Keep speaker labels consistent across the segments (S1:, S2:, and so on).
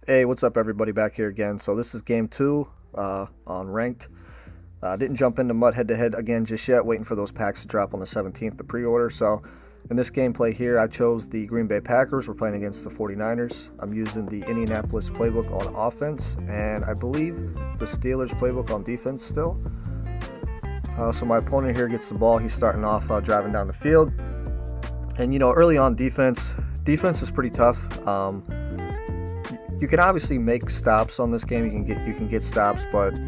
S1: Hey, what's up, everybody? Back here again. So this is game two on ranked. Didn't jump into mud head-to-head again just yet, waiting for those packs to drop on the 17th, the pre-order. So in this gameplay here, I chose the Green Bay Packers. We're playing against the 49ers. I'm using the Indianapolis playbook on offense, and I believe the Steelers playbook on defense still. So my opponent here gets the ball. He's starting off driving down the field. And, you know, early on defense is pretty tough. You can obviously make stops on this game. You can get stops, but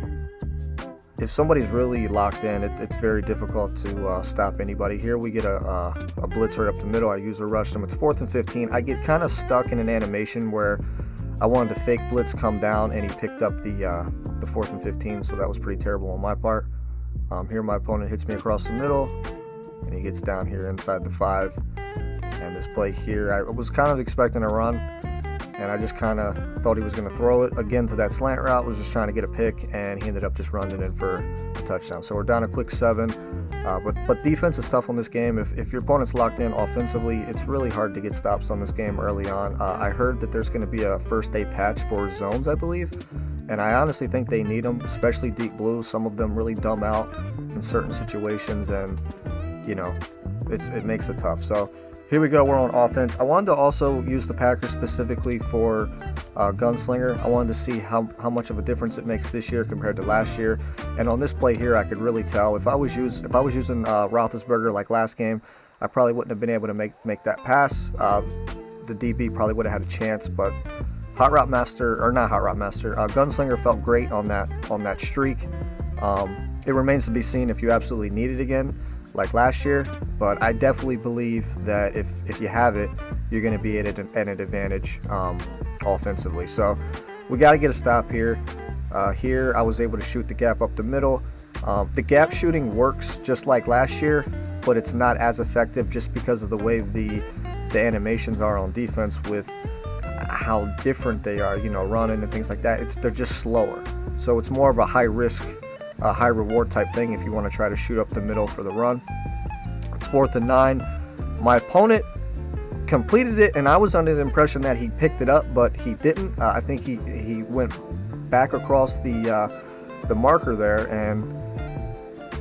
S1: if somebody's really locked in, it's very difficult to stop anybody. Here we get a blitz right up the middle. I user rushed him. It's 4th and 15. I get kind of stuck in an animation where I wanted to fake blitz come down, and he picked up the 4th and 15, so that was pretty terrible on my part. Here my opponent hits me across the middle, and he gets down here inside the 5. And this play here, I was kind of expecting a run, and I just kind of thought he was going to throw it again to that slant route. Was just trying to get a pick, and he ended up just running in for a touchdown. So we're down a quick 7. But defense is tough on this game. If your opponent's locked in offensively, it's really hard to get stops on this game early on. I heard that there's going to be a first day patch for zones, I believe, and I honestly think they need them, especially deep blue. Some of them really dumb out in certain situations, and you know, it makes it tough. So here we go, we're on offense. I wanted to also use the Packers specifically for Gunslinger. I wanted to see how much of a difference it makes this year compared to last year. And on this play here, I could really tell. If I was using Roethlisberger like last game, I probably wouldn't have been able to make that pass. The DB probably would have had a chance, but Gunslinger felt great on that streak. It remains to be seen if you absolutely need it again, like last year, but I definitely believe that if you have it, you're going to be at an advantage offensively. So we got to get a stop here. Here I was able to shoot the gap up the middle. The gap shooting works just like last year, but it's not as effective just because of the way the animations are on defense with how different they are, you know, running and things like that. They're just slower. So it's more of a high risk, high reward type thing if you want to try to shoot up the middle for the run. It's 4th and 9. My opponent completed it, and I was under the impression that he picked it up, but he didn't. I think he went back across the marker there, and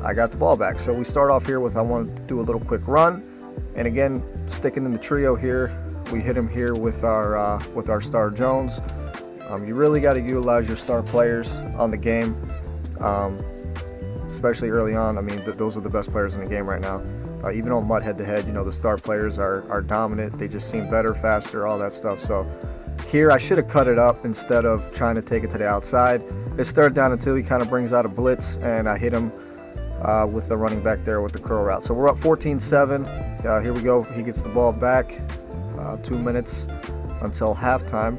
S1: I got the ball back. So we start off here with, I wanted to do a little quick run, and again, sticking in the trio here, we hit him here with our star Jones. You really got to utilize your star players on the game. Especially early on. I mean, those are the best players in the game right now. Even on mud head-to-head, you know, the star players are dominant. They just seem better, faster, all that stuff. So here I should have cut it up instead of trying to take it to the outside. It's 3rd down and 2. He kind of brings out a blitz, and I hit him with the running back there with the curl route. So we're up 14-7. Here we go. He gets the ball back. 2 minutes until halftime.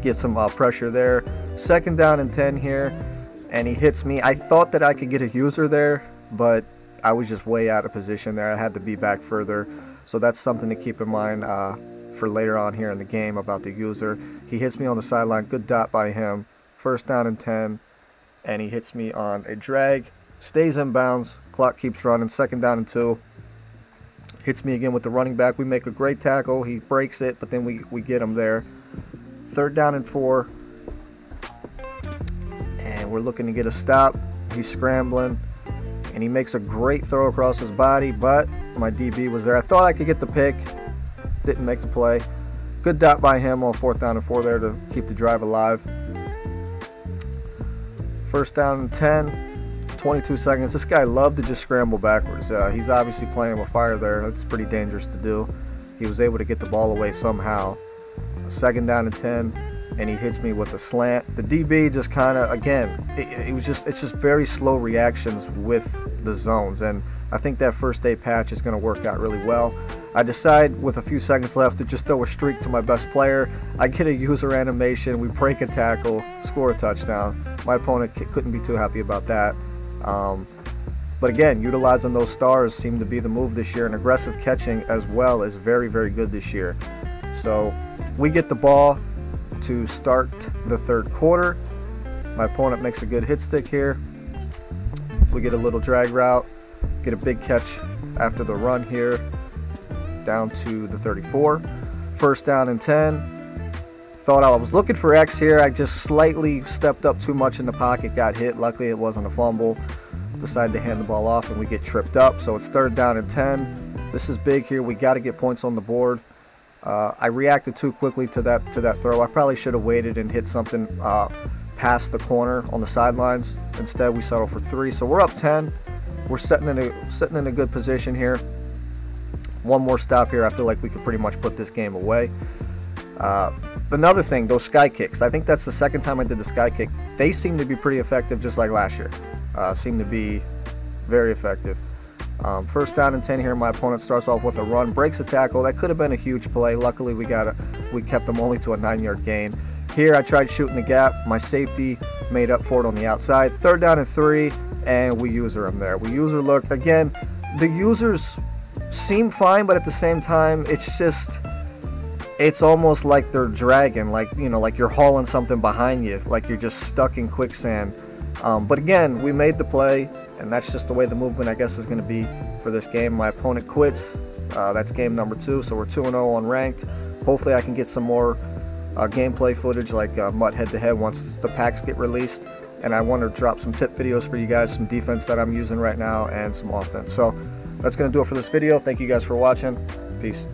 S1: Get some pressure there. 2nd down and 10 here. And he hits me. I thought that I could get a user there, but I was just way out of position there. I had to be back further. So that's something to keep in mind for later on here in the game about the user. He hits me on the sideline. Good dot by him. 1st down and 10. And he hits me on a drag. Stays in bounds. Clock keeps running. 2nd down and 2. Hits me again with the running back. We make a great tackle. He breaks it, but then we get him there. 3rd down and 4. And we're looking to get a stop. He's scrambling, and he makes a great throw across his body, but my DB was there. I thought I could get the pick. Didn't make the play. Good dot by him on 4th down and 4 there to keep the drive alive. 1st down and 10, 22 seconds. This guy loved to just scramble backwards. He's obviously playing with fire there. That's pretty dangerous to do. He was able to get the ball away somehow. 2nd down and 10. And he hits me with a slant. The DB just kind of, again, it's just very slow reactions with the zones, and I think that first day patch is going to work out really well. I decide with a few seconds left to just throw a streak to my best player. I get a user animation, we break a tackle, score a touchdown. My opponent couldn't be too happy about that. But again, utilizing those stars seemed to be the move this year, and aggressive catching as well is very, very good this year. So we get the ball to start the 3rd quarter. My opponent makes a good hit stick here. We get a little drag route, get a big catch after the run here, down to the 34. 1st down and 10. thought I was looking for X here. I just slightly stepped up too much in the pocket, got hit. Luckily, it wasn't a fumble. Decided to hand the ball off, and we get tripped up. So it's 3rd down and 10. This is big here. We got to get points on the board. I reacted too quickly to that throw. I probably should have waited and hit something past the corner on the sidelines. Instead, we settle for 3. So we're up 10. We're sitting in a good position here. One more stop here. I feel like we could pretty much put this game away. Another thing, those sky kicks. I think that's the 2nd time I did the sky kick. They seem to be pretty effective, just like last year. Seem to be very effective. 1st down and 10 here. My opponent starts off with a run, breaks a tackle. That could have been a huge play. Luckily, we kept them only to a 9-yard gain. Here, I tried shooting the gap. My safety made up for it on the outside. 3rd down and 3, and we user them there. We user look again. The users seem fine, but at the same time, it's almost like they're dragging, like, you know, like you're hauling something behind you, like you're just stuck in quicksand. But again, we made the play, and that's just the way the movement, I guess, is going to be for this game. My opponent quits. That's game number 2, so we're 2-0 on ranked. Hopefully I can get some more gameplay footage, like MUT head-to-head, once the packs get released. And I want to drop some tip videos for you guys, some defense that I'm using right now, and some offense. So that's going to do it for this video. Thank you guys for watching. Peace.